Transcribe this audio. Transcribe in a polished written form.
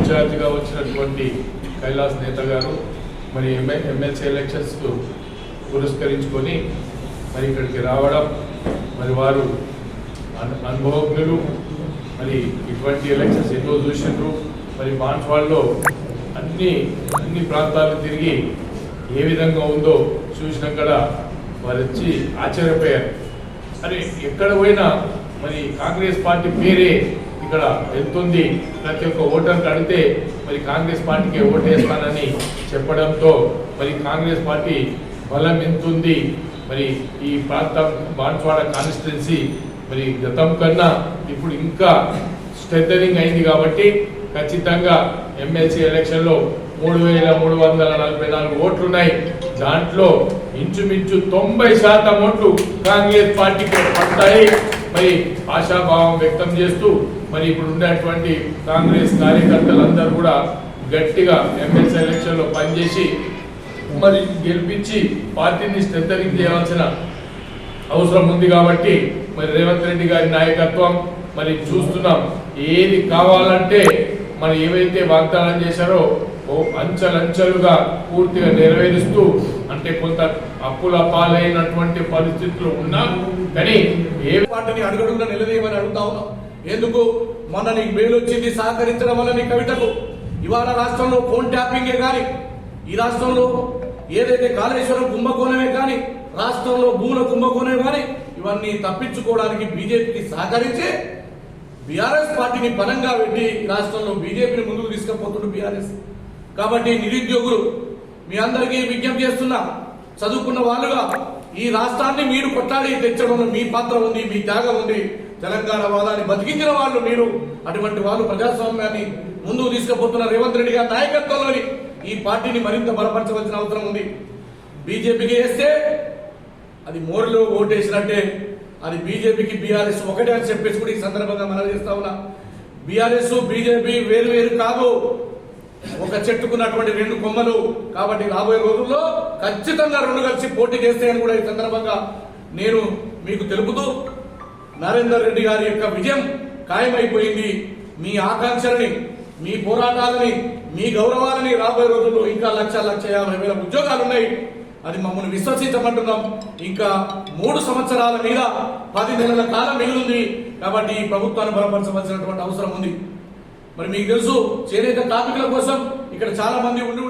ఇన్ఛార్జిగా వచ్చినటువంటి కైలాస్ నేత గారు మరి ఎమ్మెల్సీ ఎలక్షన్స్ పురస్కరించుకొని మరి ఇక్కడికి రావడం, మరి వారు అనుభవజ్ఞులు, మరి ఇటువంటి ఎలక్షన్స్ ఎన్నో చూసినారు. మరి బాన్స్వాడలో అన్ని ప్రాంతాలు తిరిగి ఏ విధంగా ఉందో చూసినాక వారు వచ్చి ఆశ్చర్యపోయారు. మరి ఎక్కడ పోయినా మరి కాంగ్రెస్ పార్టీ పేరే ఇక్కడ వెళ్తుంది, ప్రతి ఒక్క ఓటర్కి అడిగితే మరి కాంగ్రెస్ పార్టీకి ఓటేస్తానని చెప్పడంతో మరి కాంగ్రెస్ పార్టీ బలం ఎంతుంది. మరి ఈ ప్రాంతం బాన్స్వాడ కాన్స్టిట్యున్సీ మరి గతం కన్నా ఇప్పుడు ఇంకా స్ట్రెంథనింగ్ అయింది కాబట్టి ఖచ్చితంగా ఎమ్మెల్సీ ఎలక్షన్లో 3,344 ఓట్లున్నాయి. దాంట్లో ఇంచుమించు 90% ఓట్లు కాంగ్రెస్ పార్టీకి పడతాయి. మరి ఆశాభావం వ్యక్తం చేస్తూ మరి ఇప్పుడు ఉండేటువంటి కాంగ్రెస్ కార్యకర్తలందరూ కూడా గట్టిగా ఎమ్మెల్సీ ఎలక్షన్లో పనిచేసి మరి గెలిపించి పార్టీని స్ట్రెంథనింగ్ చేయాల్సిన అవసరం ఉంది. కాబట్టి మరి రేవంత్ రెడ్డి గారి నాయకత్వం మరి చూస్తున్నాం. ఏది కావాలంటే మరి ఏవైతే వాగ్దానం చేశారో అంచెలంచెలుగా పూర్తిగా నెరవేరుస్తూ, అంటే కొంత అప్పుల పాలైనటువంటి పరిస్థితులు ఉన్నా కానీ ఏ పార్టీని అడుగుడుగా నిలదీయమని అడుగుతా ఉన్నాం. ఎందుకు మొన్న నీకు బెయిల్ వచ్చింది సహకరించడం వల్ల నీ కవితకు ఇవాళ రాష్ట్రంలో ఫోన్ ట్యాపింగే కానీ, ఈ రాష్ట్రంలో ఏదైతే కాళేశ్వరం కుంభకోణమే కానీ, రాష్ట్రంలో భూముల కుంభకోణమే కానీ ఇవన్నీ తప్పించుకోవడానికి బీజేపీకి సహకరించి బీఆర్ఎస్ పార్టీని బలంగా పెట్టి రాష్ట్రంలో బీజేపీని ముందుకు తీసుకుపోతున్న బీఆర్ఎస్. కాబట్టి నిరుద్యోగులు మీ అందరికీ విజ్ఞప్తి చేస్తున్నా, చదువుకున్న వాళ్ళుగా ఈ రాష్ట్రాన్ని మీరు కొట్టాడి తెచ్చడంలో మీ పాత్ర ఉంది, మీ త్యాగం ఉంది. తెలంగాణ వాదాన్ని బతికించిన వాళ్ళు మీరు. అటువంటి వాళ్ళు ప్రజాస్వామ్యాన్ని ముందుకు తీసుకుపోతున్న రేవంత్ రెడ్డి గారి నాయకత్వంలోని ఈ పార్టీని మరింత బలపరచవలసిన అవసరం ఉంది. బీజేపీకి వేస్తే అది మోరులో ఓటేసినట్టే, అది బీజేపీకి బీఆర్ఎస్ ఒకటే అని చెప్పేసి కూడా ఈ సందర్భంగా మనం చేస్తా ఉన్నా. బీఆర్ఎస్ బీజేపీ వేరు వేరు కాదు, ఒక చెట్టుకున్నటువంటి 2 కొమ్మలు. కాబట్టి రాబోయే రోజుల్లో ఖచ్చితంగా 2 కలిసి పోటీ చేస్తాయని కూడా ఈ సందర్భంగా నేను మీకు తెలుపుతూ, నరేందర్ రెడ్డి గారి యొక్క విజయం ఖాయమైపోయింది. మీ ఆకాంక్షలని, మీ పోరాటాలని, మీ గౌరవాలని రాబోయే రోజుల్లో ఇంకా 1,50,000 ఉద్యోగాలు ఉన్నాయి. అది మమ్మల్ని విశ్వసించమంటున్నాం. ఇంకా 3 సంవత్సరాల మీద 10 నెలల కాలం మిగిలింది. కాబట్టి ఈ ప్రభుత్వాన్ని బలపరచవలసినటువంటి అవసరం ఉంది. మరి మీకు తెలుసు, చేనేత కార్మికుల కోసం ఇక్కడ చాలా మంది ఉండి